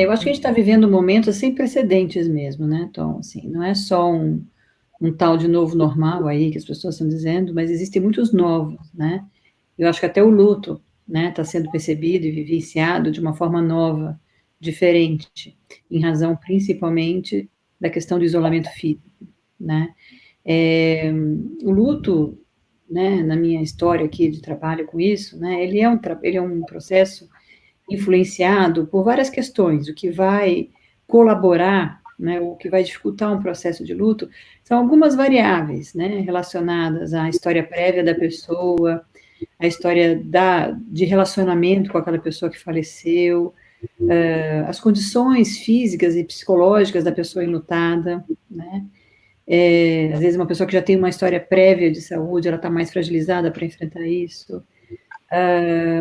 Eu acho que a gente está vivendo um momento sem precedentes mesmo, né, Tom? Assim, não é só um tal de novo normal aí que as pessoas estão dizendo, mas existem muitos novos, né? Eu acho que até o luto, né, está sendo percebido e vivenciado de uma forma nova, diferente, em razão principalmente da questão do isolamento físico, né? O luto, né, na minha história aqui de trabalho com isso, né, ele é um processo influenciado por várias questões, o que vai colaborar, né, o que vai dificultar um processo de luto, são algumas variáveis, né, relacionadas à história prévia da pessoa, a história de relacionamento com aquela pessoa que faleceu, as condições físicas e psicológicas da pessoa enlutada, né? Às vezes uma pessoa que já tem uma história prévia de saúde, ela está mais fragilizada para enfrentar isso.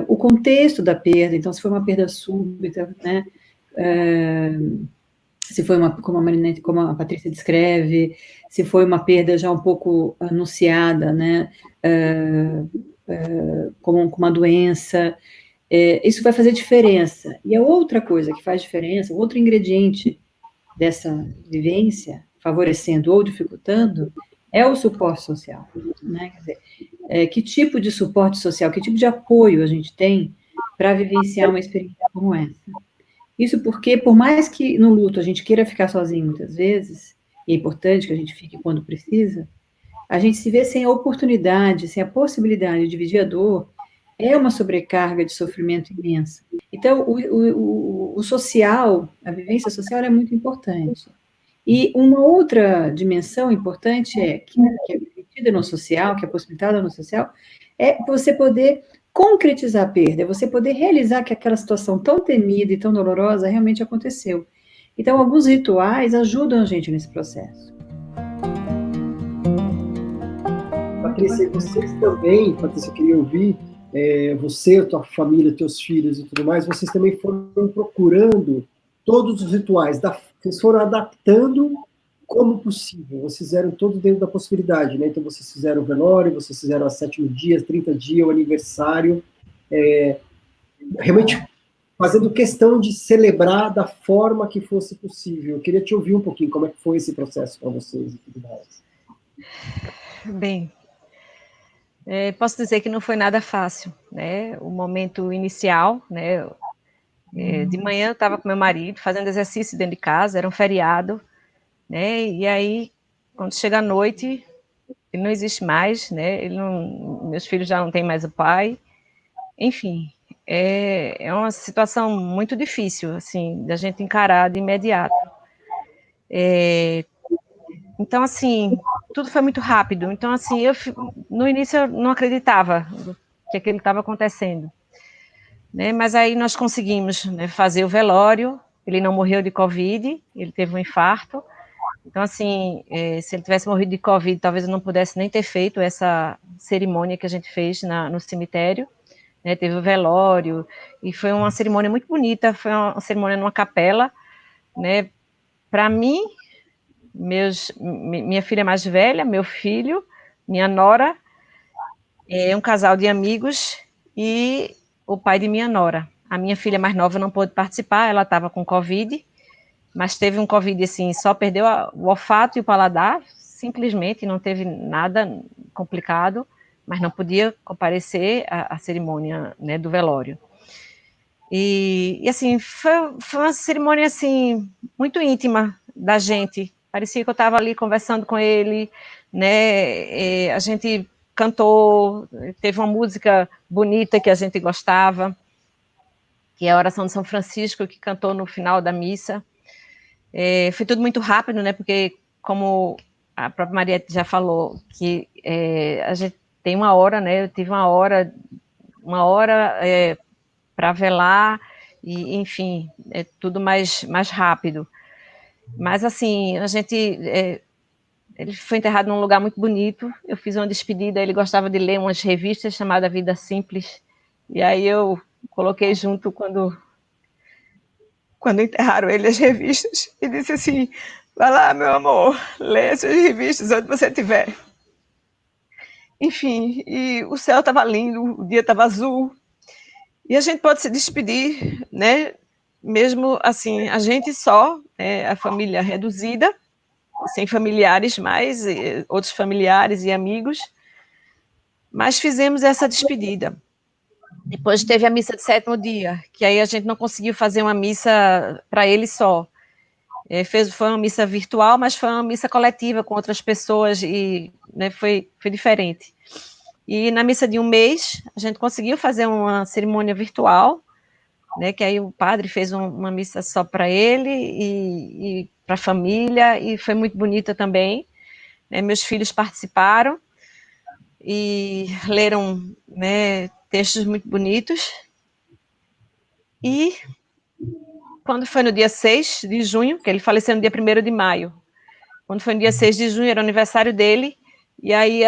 O contexto da perda, então, se foi uma perda súbita, né? Se foi como a Patrícia descreve, se foi uma perda já um pouco anunciada, né? Como uma doença, isso vai fazer diferença. E a outra coisa que faz diferença, o outro ingrediente dessa vivência, favorecendo ou dificultando, é o suporte social, né? Quer dizer, que tipo de suporte social, que tipo de apoio a gente tem para vivenciar uma experiência como essa? Isso porque, por mais que no luto a gente queira ficar sozinho muitas vezes, e é importante que a gente fique quando precisa, a gente se vê sem a oportunidade, sem a possibilidade de dividir a dor, é uma sobrecarga de sofrimento imensa. Então, o social, a vivência social é muito importante. E uma outra dimensão importante que é permitida no social, que é possibilitada no social, é você poder concretizar a perda, é você poder realizar que aquela situação tão temida e tão dolorosa realmente aconteceu. Então, alguns rituais ajudam a gente nesse processo. Patrícia, vocês também, Patrícia, eu queria ouvir, você, a tua família, teus filhos e tudo mais, vocês também foram procurando todos os rituais, vocês foram adaptando como possível, vocês fizeram todos dentro da possibilidade, né? Então vocês fizeram o velório, vocês fizeram as 7 dias, 30 dias, o aniversário, realmente fazendo questão de celebrar da forma que fosse possível. Eu queria te ouvir um pouquinho como é que foi esse processo para vocês e tudo mais. Bem, posso dizer que não foi nada fácil, né? O momento inicial, né? De manhã eu estava com meu marido fazendo exercício dentro de casa, era um feriado, né? E aí, quando chega a noite, ele não existe mais, né? Meus filhos já não têm mais o pai. Enfim, é uma situação muito difícil, assim, da gente encarar de imediato. Então, assim, tudo foi muito rápido. Então, assim, no início eu não acreditava que aquilo estava acontecendo, né? Mas aí nós conseguimos, né, fazer o velório. Ele não morreu de Covid, ele teve um infarto. Então, assim, se ele tivesse morrido de Covid, talvez eu não pudesse nem ter feito essa cerimônia que a gente fez no cemitério, né? Teve o velório, e foi uma cerimônia muito bonita, foi uma cerimônia numa capela, né? Para mim, minha filha mais velha, meu filho, minha nora, um casal de amigos e o pai de minha nora. A minha filha mais nova não pôde participar, ela estava com Covid, mas teve um Covid assim, só perdeu o olfato e o paladar, simplesmente, não teve nada complicado, mas não podia comparecer à cerimônia, né, do velório. E assim, foi uma cerimônia assim, muito íntima da gente. Parecia que eu estava ali conversando com ele, né? A gente cantou, teve uma música bonita que a gente gostava, que é a Oração de São Francisco, que cantou no final da missa. Foi tudo muito rápido, né? Porque, como a própria Maria já falou, que a gente tem uma hora, né? Eu tive uma hora para velar, e, enfim, é tudo mais rápido. Mas, assim, ele foi enterrado num lugar muito bonito, eu fiz uma despedida, ele gostava de ler umas revistas chamadas Vida Simples, e aí eu coloquei junto quando enterraram ele as revistas, e disse assim, vai lá, meu amor, lê essas revistas onde você estiver. Enfim, e o céu estava lindo, o dia estava azul, e a gente pode se despedir, né, mesmo assim, a gente só, a família reduzida, sem familiares mais, outros familiares e amigos, mas fizemos essa despedida. Depois teve a missa de sétimo dia, que aí a gente não conseguiu fazer uma missa para ele só. Foi uma missa virtual, mas foi uma missa coletiva com outras pessoas e, né, foi diferente. E na missa de um mês, a gente conseguiu fazer uma cerimônia virtual, né, que aí o padre fez uma missa só para ele e para a família, e foi muito bonita também. Meus filhos participaram e leram, né, textos muito bonitos. E quando foi no dia 6 de junho, que ele faleceu no dia 1º de maio, quando foi no dia 6 de junho, era o aniversário dele, e aí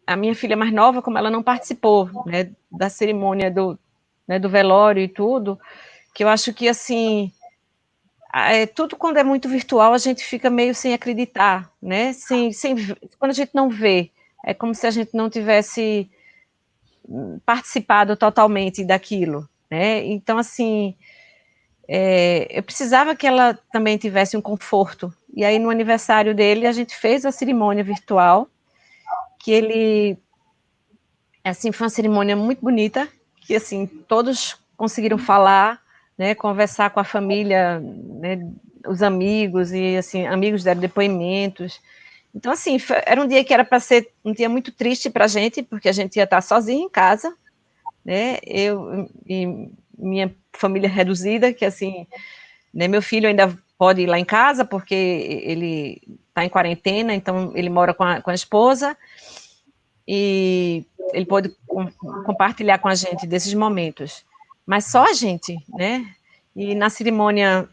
a minha filha mais nova, como ela não participou, né, da cerimônia do velório e tudo, que eu acho que, assim, tudo quando é muito virtual, a gente fica meio sem acreditar, né, quando a gente não vê, é como se a gente não tivesse participado totalmente daquilo, né, então, assim, eu precisava que ela também tivesse um conforto, e aí no aniversário dele, a gente fez a cerimônia virtual, que ele, assim, foi uma cerimônia muito bonita, que, assim, todos conseguiram falar, né, conversar com a família, né, os amigos, e, assim, amigos deram depoimentos. Então, assim, era um dia que era para ser um dia muito triste para a gente, porque a gente ia estar sozinha em casa, né, eu e minha família reduzida, que, assim, né, meu filho ainda pode ir lá em casa, porque ele está em quarentena, então ele mora com a esposa, e ele pôde compartilhar com a gente desses momentos, mas só a gente, né? E na cerimônia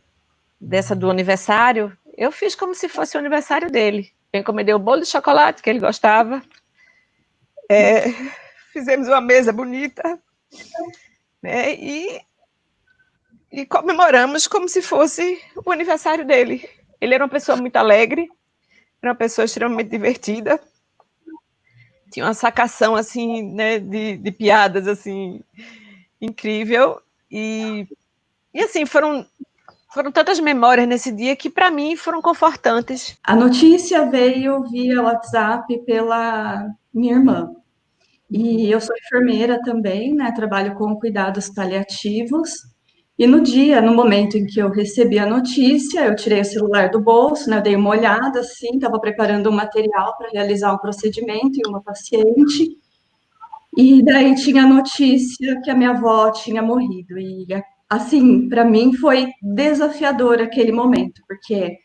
do aniversário, eu fiz como se fosse o aniversário dele. Eu encomendei o bolo de chocolate que ele gostava, fizemos uma mesa bonita, né? E comemoramos como se fosse o aniversário dele. Ele era uma pessoa muito alegre, era uma pessoa extremamente divertida, tinha uma sacação, assim, né, de piadas, assim, incrível, e assim, foram tantas memórias nesse dia que, para mim, foram confortantes. A notícia veio via WhatsApp pela minha irmã, e eu sou enfermeira também, né, trabalho com cuidados paliativos, e no momento em que eu recebi a notícia, eu tirei o celular do bolso, né, eu dei uma olhada, assim, estava preparando um material para realizar um procedimento em uma paciente, e daí tinha a notícia que a minha avó tinha morrido, e assim, para mim foi desafiador aquele momento, porque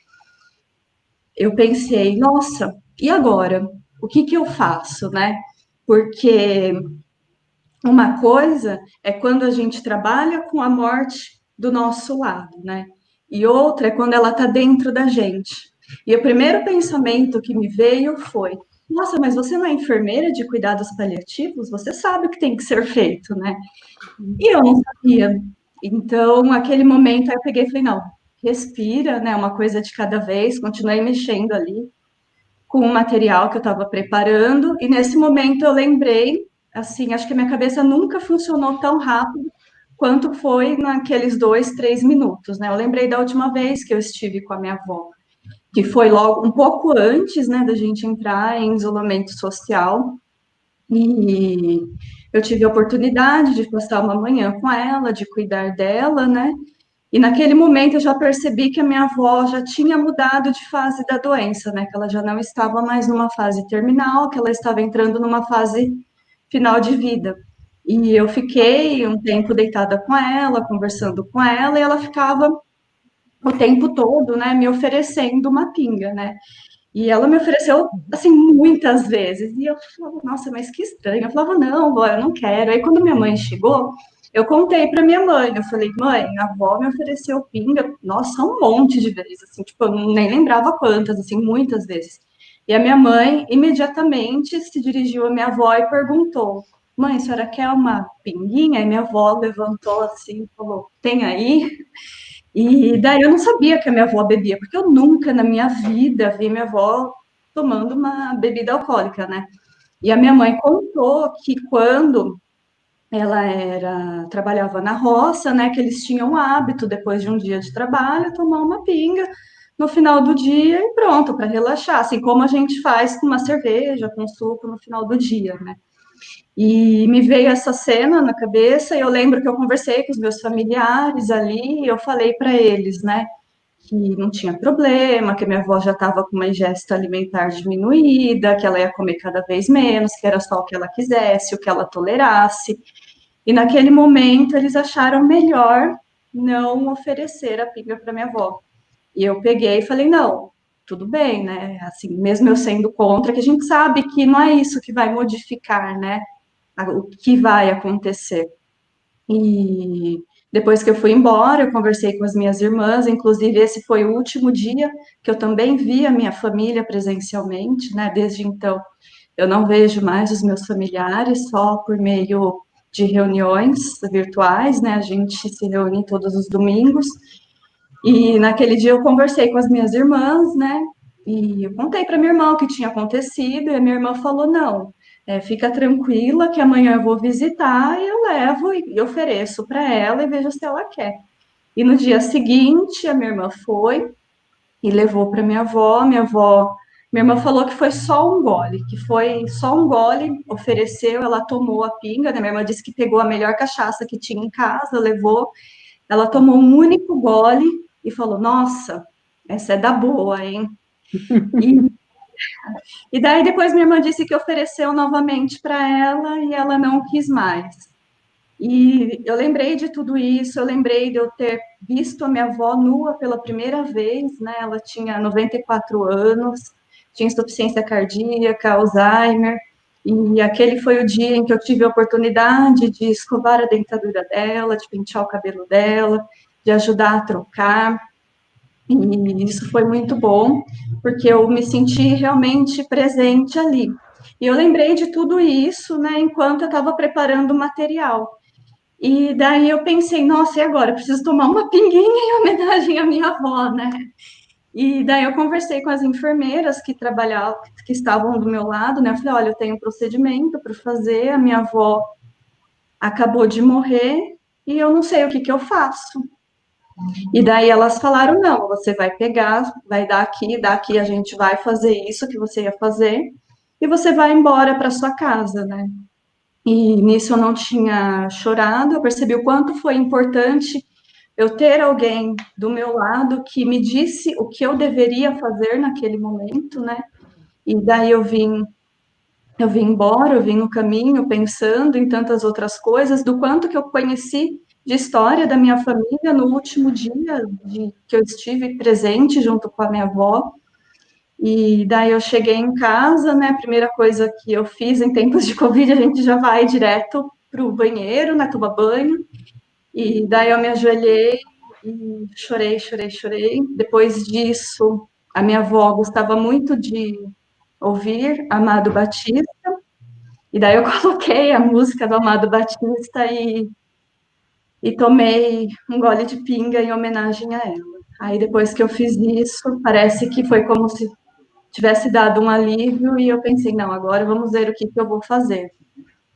eu pensei, nossa, e agora? O que eu faço, né? Porque uma coisa é quando a gente trabalha com a morte do nosso lado, né? E outra é quando ela está dentro da gente. E o primeiro pensamento que me veio foi: nossa, mas você não é enfermeira de cuidados paliativos? Você sabe o que tem que ser feito, né? E eu não sabia. Então, aquele momento, aí eu peguei e falei: não, respira, né? Uma coisa de cada vez, continuei mexendo ali com o material que eu estava preparando, e nesse momento eu lembrei, assim, acho que a minha cabeça nunca funcionou tão rápido quanto foi naqueles 2, 3 minutos, né? Eu lembrei da última vez que eu estive com a minha avó, que foi logo um pouco antes, né, da gente entrar em isolamento social, e eu tive a oportunidade de passar uma manhã com ela, de cuidar dela, né? E naquele momento eu já percebi que a minha avó já tinha mudado de fase da doença, né? Que ela já não estava mais numa fase terminal, que ela estava entrando numa fase final de vida. E eu fiquei um tempo deitada com ela, conversando com ela, e ela ficava o tempo todo, né, me oferecendo uma pinga, né? E ela me ofereceu, assim, muitas vezes. E eu falava, nossa, mas que estranho. Eu falava, não, vó, eu não quero. Aí, quando minha mãe chegou, eu contei para minha mãe. Eu falei, mãe, a avó me ofereceu pinga, nossa, um monte de vezes. Assim, tipo, eu nem lembrava quantas, assim, muitas vezes. E a minha mãe, imediatamente, se dirigiu à minha avó e perguntou, mãe, a senhora quer uma pinguinha? E minha avó levantou assim e falou, tem aí? E daí eu não sabia que a minha avó bebia, porque eu nunca na minha vida vi minha avó tomando uma bebida alcoólica, né? E a minha mãe contou que quando ela trabalhava na roça, né, que eles tinham o hábito, depois de um dia de trabalho, tomar uma pinga no final do dia e pronto, para relaxar, assim como a gente faz com uma cerveja, com suco no final do dia, né. E me veio essa cena na cabeça, e eu lembro que eu conversei com os meus familiares ali, e eu falei para eles, né, que não tinha problema, que a minha avó já estava com uma ingesta alimentar diminuída, que ela ia comer cada vez menos, que era só o que ela quisesse, o que ela tolerasse. E naquele momento eles acharam melhor não oferecer a pinga para minha avó. E eu peguei e falei, não, tudo bem, né? Assim, mesmo eu sendo contra, que a gente sabe que não é isso que vai modificar, né? O que vai acontecer. E depois que eu fui embora, eu conversei com as minhas irmãs, inclusive esse foi o último dia que eu também vi a minha família presencialmente, né? Desde então, eu não vejo mais os meus familiares, só por meio de reuniões virtuais, né? A gente se reúne todos os domingos. E naquele dia eu conversei com as minhas irmãs, né? E eu contei para minha irmã o que tinha acontecido, e a minha irmã falou: não, fica tranquila que amanhã eu vou visitar e eu levo e ofereço para ela e vejo se ela quer. E no dia seguinte, a minha irmã foi e levou para minha irmã falou que foi só um gole, que foi só um gole, ofereceu, ela tomou a pinga, né? Minha irmã disse que pegou a melhor cachaça que tinha em casa, levou, ela tomou um único gole e falou: nossa, essa é da boa, hein? E, e daí depois minha irmã disse que ofereceu novamente para ela e ela não quis mais. E eu lembrei de tudo isso, eu lembrei de eu ter visto a minha avó nua pela primeira vez, né? Ela tinha 94 anos, tinha insuficiência cardíaca, Alzheimer, e aquele foi o dia em que eu tive a oportunidade de escovar a dentadura dela, de pentear o cabelo dela, de ajudar a trocar. E isso foi muito bom, porque eu me senti realmente presente ali. E eu lembrei de tudo isso, né, enquanto eu estava preparando o material. E daí eu pensei, nossa, e agora? Eu preciso tomar uma pinguinha em homenagem à minha avó, né? E daí eu conversei com as enfermeiras que trabalhavam, que estavam do meu lado, né? Eu falei, olha, eu tenho um procedimento para fazer, a minha avó acabou de morrer e eu não sei o que eu faço. E daí elas falaram, não, você vai pegar, vai dar daqui a gente vai fazer isso que você ia fazer, e você vai embora para sua casa, né? E nisso eu não tinha chorado, eu percebi o quanto foi importante eu ter alguém do meu lado que me disse o que eu deveria fazer naquele momento, né? E daí eu vim embora, eu vim no caminho pensando em tantas outras coisas, do quanto que eu conheci de história da minha família no último dia que eu estive presente junto com a minha avó. E daí eu cheguei em casa, né? A primeira coisa que eu fiz em tempos de Covid, a gente já vai direto para o banheiro, né? Tomar banho. E daí eu me ajoelhei e chorei, chorei, chorei. Depois disso, a minha avó gostava muito de ouvir Amado Batista. E daí eu coloquei a música do Amado Batista e tomei um gole de pinga em homenagem a ela. Aí depois que eu fiz isso, parece que foi como se tivesse dado um alívio e eu pensei, não, agora vamos ver o que eu vou fazer.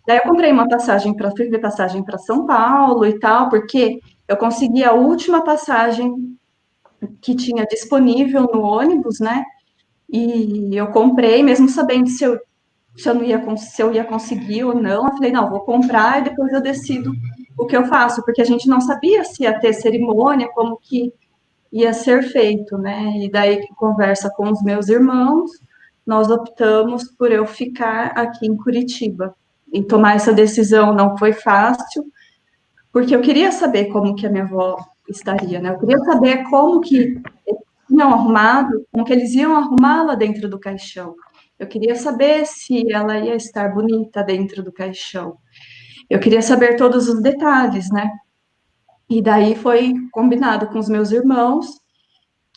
Daí eu comprei uma passagem para fui ver passagem para São Paulo e tal, porque eu consegui a última passagem que tinha disponível no ônibus, né? E eu comprei, mesmo sabendo se eu ia conseguir ou não. Eu falei, não, vou comprar e depois eu decido o que eu faço, porque a gente não sabia se ia ter cerimônia, como que ia ser feito, né? E daí, conversa com os meus irmãos, nós optamos por eu ficar aqui em Curitiba. E tomar essa decisão não foi fácil, porque eu queria saber como que a minha avó estaria, né? Eu queria saber como que eles tinham arrumado, como que eles iam arrumá-la dentro do caixão. Eu queria saber se ela ia estar bonita dentro do caixão. Eu queria saber todos os detalhes, né? E daí foi combinado com os meus irmãos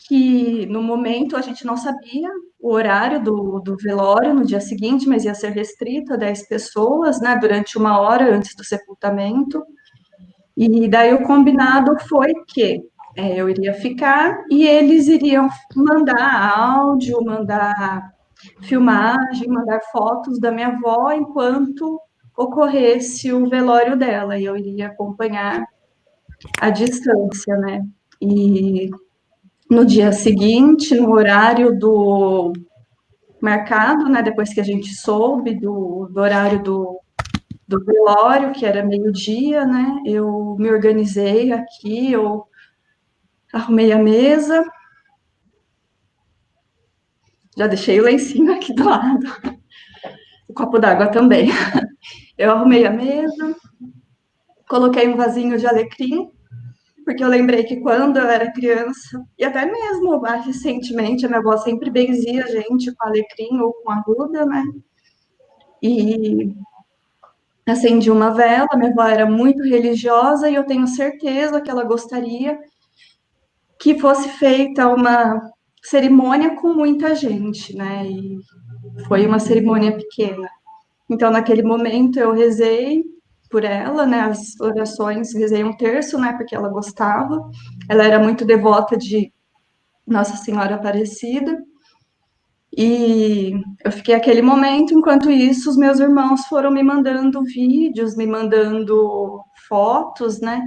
que no momento a gente não sabia o horário do velório no dia seguinte, mas ia ser restrito a 10 pessoas, né, durante uma hora antes do sepultamento. E daí o combinado foi que eu iria ficar e eles iriam mandar áudio, mandar filmagem, mandar fotos da minha avó enquanto ocorresse o velório dela, e eu iria acompanhar à distância, né? E no dia seguinte, no horário do marcado, né, depois que a gente soube do horário do velório, que era meio-dia, né, eu me organizei aqui, eu arrumei a mesa, já deixei o lencinho aqui do lado, o copo d'água também. Eu arrumei a mesa, coloquei um vasinho de alecrim, porque eu lembrei que quando eu era criança, e até mesmo recentemente, a minha avó sempre benzia a gente com alecrim ou com arruda, né? E acendi uma vela, minha avó era muito religiosa e eu tenho certeza que ela gostaria que fosse feita uma cerimônia com muita gente, né? E foi uma cerimônia pequena. Então, naquele momento, eu rezei por ela, né? As orações, rezei um terço, né? Porque ela gostava. Ela era muito devota de Nossa Senhora Aparecida. E eu fiquei aquele momento, enquanto isso, os meus irmãos foram me mandando vídeos, me mandando fotos, né?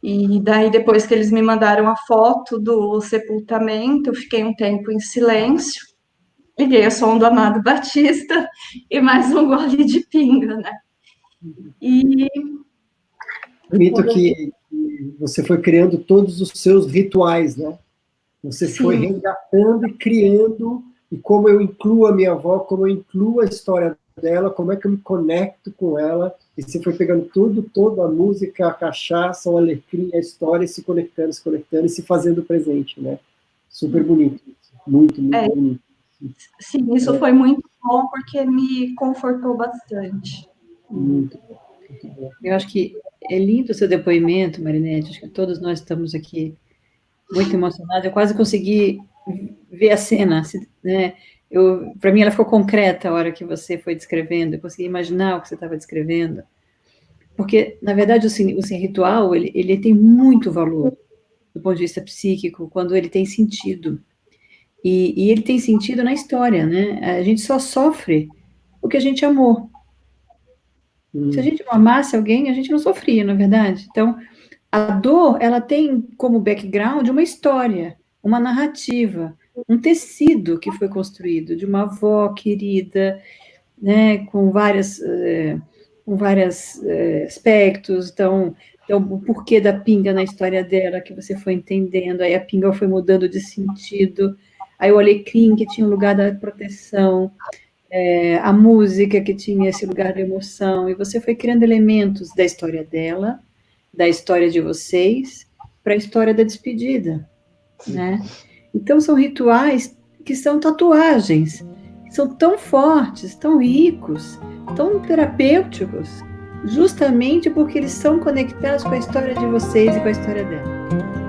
E daí, depois que eles me mandaram a foto do sepultamento, eu fiquei um tempo em silêncio, liguei o som do Amado Batista e mais um gole de pinga, né? E Bonito que você foi criando todos os seus rituais, né? Você foi resgatando e criando, e como eu incluo a minha avó, como eu incluo a história dela, como é que eu me conecto com ela, e você foi pegando tudo, toda a música, a cachaça, o alecrim, a história, e se conectando e se fazendo presente, né? Super bonito. Muito, muito bonito. Sim, isso foi muito bom, porque me confortou bastante. Muito bom. Eu acho que é lindo o seu depoimento, Marinete, acho que todos nós estamos aqui muito emocionados, eu quase consegui ver a cena, né? Para mim ela ficou concreta a hora que você foi descrevendo, eu consegui imaginar o que você estava descrevendo, porque, na verdade, o ritual, ele tem muito valor do ponto de vista psíquico, quando ele tem sentido, e ele tem sentido na história, né? A gente só sofre o que a gente amou. Se a gente não amasse alguém, a gente não sofria, não é verdade? Então, a dor, ela tem como background uma história, uma narrativa, um tecido que foi construído de uma avó querida, né, com vários aspectos. Então, o porquê da pinga na história dela, que você foi entendendo, aí a pinga foi mudando de sentido, aí o alecrim, que tinha um lugar da proteção, a música, que tinha esse lugar da emoção, e você foi criando elementos da história dela, da história de vocês, para a história da despedida, né? Então, são rituais que são tatuagens, que são tão fortes, tão ricos, tão terapêuticos, justamente porque eles são conectados com a história de vocês e com a história dela.